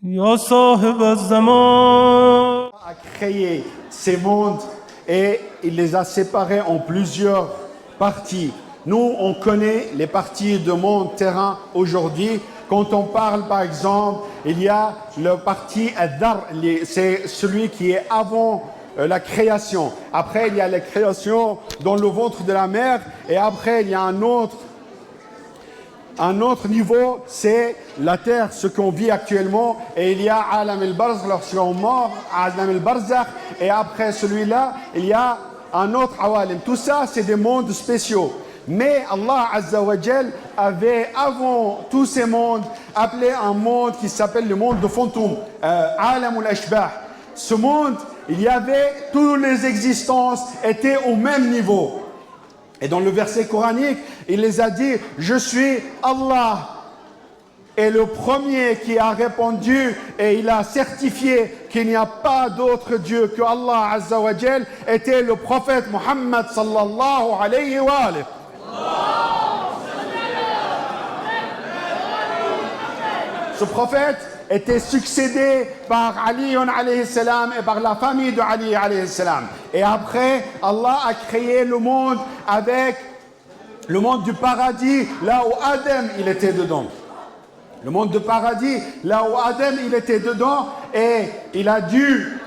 Ya sahib az-zaman a créé ces mondes et il les a séparés en plusieurs parties. Nous, on connaît les parties de monde, terrain aujourd'hui. Quand on parle, par exemple, il y a le parti Ad-Dar, c'est celui qui est avant la création. Après, il y a la création dans le ventre de la mère. Et après, il y a un autre niveau, c'est la terre, ce qu'on vit actuellement. Et il y a Alam al-Barzakh, lorsqu'on mort, Alam al-Barzakh. Et après celui-là, il y a un autre Awalim. Tout ça, c'est des mondes spéciaux. Mais Allah Azza wa Jal avait, avant tous ces mondes, appelé un monde qui s'appelle le monde de fantômes, Alam al-Ashbah. Ce monde, il y avait, toutes les existences étaient au même niveau. Et dans le verset coranique, il les a dit, je suis Allah. Et le premier qui a répondu et il a certifié qu'il n'y a pas d'autre Dieu que Allah Azza wa Jal était le prophète Muhammad sallallahu alayhi wa alihi. Ce prophète était succédé par Ali alayhi salam et par la famille de Ali alayhi salam. Et après, Allah a créé le monde avec le monde du paradis, là où Adam il était dedans. Le monde du paradis, là où Adam il était dedans, et il a dû,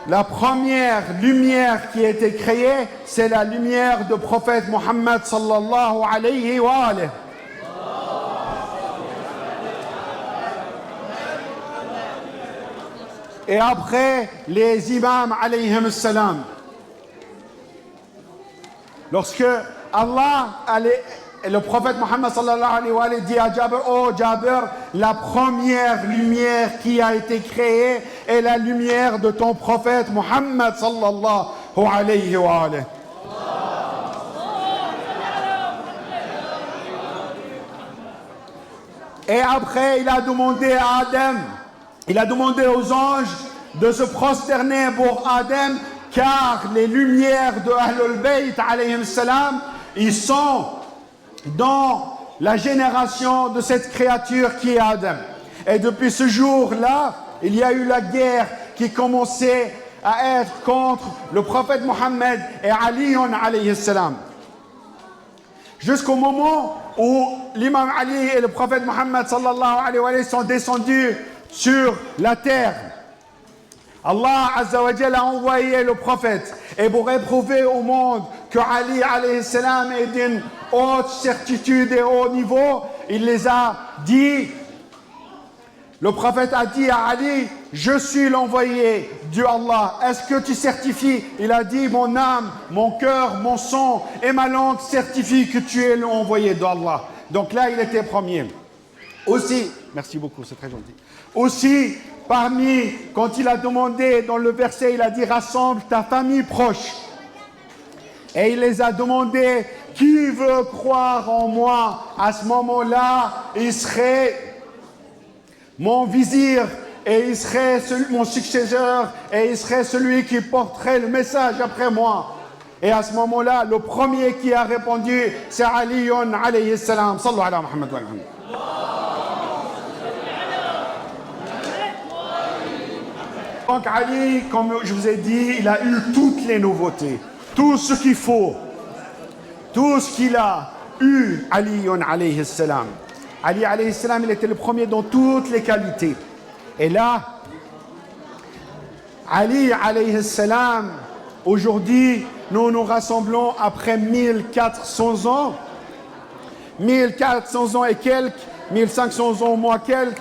la première lumière qui a été créée, c'est la lumière du prophète Muhammad sallallahu alayhi wa alihi. Et après, les imams alayhim salam. Lorsque Allah allait, le prophète Muhammad sallallahu alayhi wa sallam dit à Jabir, oh Jabir, la première lumière qui a été créée est la lumière de ton prophète Muhammad sallallahu alayhi wa sallam. Et après, il a demandé à Adam, il a demandé aux anges de se prosterner pour Adam, car les lumières de Ahlul Bayt alayhim salam, ils sont dans la génération de cette créature qui est Adam. Et depuis ce jour-là, il y a eu la guerre qui commençait à être contre le prophète Mohammed et Ali alayhi salam. Jusqu'au moment où l'imam Ali et le prophète Mohammed sallallahu alayhi wa sallam sont descendus sur la terre. Allah Azza wa Jalla a envoyé le prophète et pour éprouver au monde que Ali alayhi salam est d'une haute certitude et haut niveau, il les a dit, le prophète a dit à Ali, je suis l'envoyé de Allah, est-ce que tu certifies? Il a dit, mon âme, mon cœur, mon sang et ma langue certifient que tu es l'envoyé d'Allah. Donc là, il était premier. Aussi, merci beaucoup, c'est très gentil. Aussi, parmi, quand il a demandé dans le verset, il a dit, rassemble ta famille proche. Et il les a demandé, qui veut croire en moi? À ce moment-là, il serait mon vizir, et il serait mon successeur, et il serait celui qui porterait le message après moi. Et à ce moment-là, le premier qui a répondu, c'est Ali alayhi salam. Sallu ala Muhammad wa ala Muhammad. Donc Ali, comme je vous ai dit, il a eu toutes les nouveautés, tout ce qu'il faut, tout ce qu'il a eu, Ali alayhi salam. Ali alayhi salam, il était le premier dans toutes les qualités. Et là, Ali alayhi salam, aujourd'hui, nous nous rassemblons après 1400 ans, 1400 ans et quelques, 1500 ans moins quelques.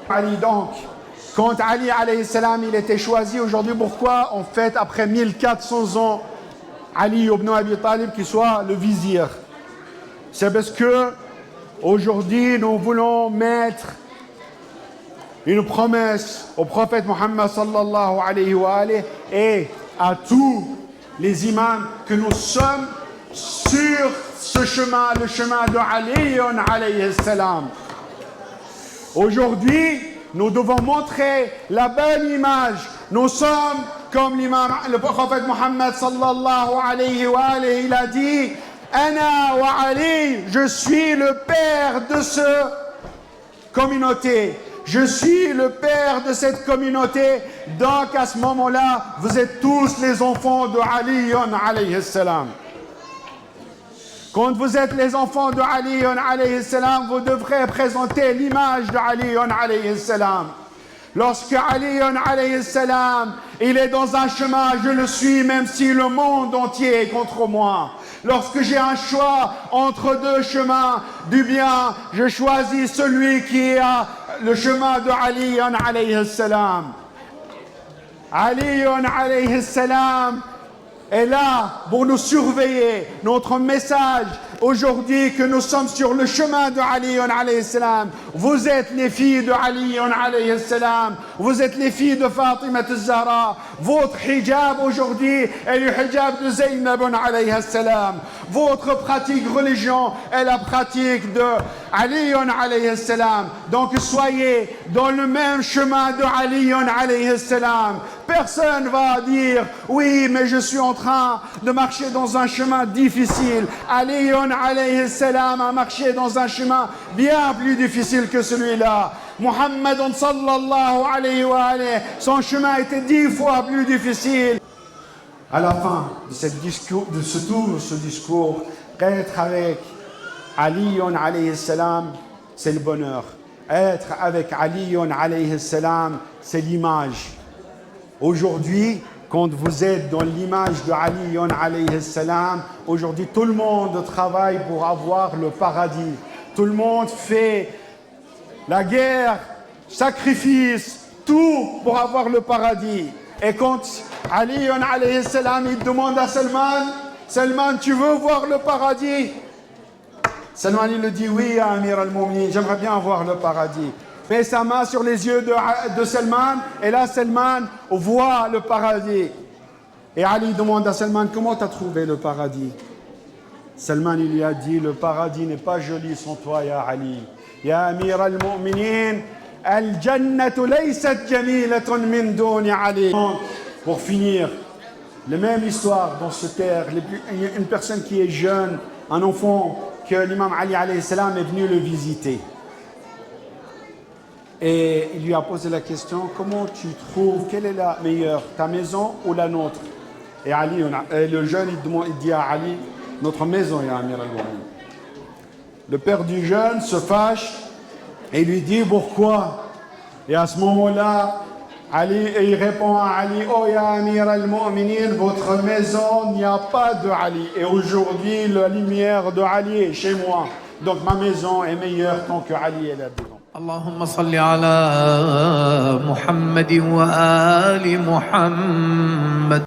Ali donc, quand Ali alayhi salam, il était choisi aujourd'hui, pourquoi on fête après 1400 ans Ali ibn Abi Talib qui soit le vizir? C'est parce que aujourd'hui nous voulons mettre une promesse au prophète Muhammad sallallahu alayhi wa alihi et à tous les imams que nous sommes sur ce chemin, le chemin de Ali alayhi salam. Aujourd'hui, nous devons montrer la belle image. Nous sommes comme l'imam, le prophète Muhammad sallallahu alayhi wa alihi, il a dit, Ana wa Ali, je suis le père de cette communauté. je suis le père de cette communauté. Donc à ce moment-là, vous êtes tous les enfants de Ali alayhi salam. Quand vous êtes les enfants de Ali alayhi salam, vous devrez présenter l'image de Ali alayhi salam. Lorsque Ali alayhi salam, il est dans un chemin, je le suis même si le monde entier est contre moi. Lorsque j'ai un choix entre deux chemins du bien, je choisis celui qui a le chemin de Ali alayhi salam. Ali alayhi salam est là pour nous surveiller. Notre message aujourd'hui que nous sommes sur le chemin de Ali alayhi salam. Vous êtes les filles de Ali alayhi salam. Vous êtes les filles de Fatima al-Zahra. Votre hijab aujourd'hui est le hijab de Zaynab alayhi salam. Votre pratique religion est la pratique de Ali alayhi salam. Donc soyez dans le même chemin de Ali alayhi salam. Personne va dire oui, mais je suis en train de marcher dans un chemin difficile. Ali alayhi salam a marché dans un chemin bien plus difficile que celui-là. Muhammad sallallahu alayhi wa alayhi, son chemin était 10 fois plus difficile. À la fin de ce discours, être avec Ali alayhi salam, c'est le bonheur. Être avec Ali alayhi salam, c'est l'image. Aujourd'hui, quand vous êtes dans l'image de Ali alayhi salam, aujourd'hui tout le monde travaille pour avoir le paradis. Tout le monde fait la guerre, sacrifice, tout pour avoir le paradis. Et quand Ali alayhi salam, il demande à Salman, Salman, tu veux voir le paradis? Salman, il le dit, oui, Amir al-Mu'minin, j'aimerais bien voir le paradis. Met sa main sur les yeux de Salman, et là Salman voit le paradis. Et Ali demande à Salman, comment tu as trouvé le paradis? Salman, il lui a dit, le paradis n'est pas joli sans toi, ya Ali. Ya Amir al-Mu'minin, al-Jannatu laysat jamilatun min duni Ali. Pour finir, la même histoire dans ce terre, une personne qui est jeune, un enfant que l'imam Ali alayhi salam est venu le visiter. Et il lui a posé la question, comment tu trouves, quelle est la meilleure, ta maison ou la nôtre? Et Ali, le jeune, il dit à Ali, notre maison, ya Amir al-Mu'minin. Le père du jeune se fâche et lui dit, pourquoi? Et à ce moment-là, Ali, et il répond à Ali, oh ya Amir al-Mu'minin, votre maison, il n'y a pas de Ali. Et aujourd'hui, la lumière de Ali est chez moi. Donc ma maison est meilleure tant que Ali est là-dedans. اللهم صل على محمد وآل محمد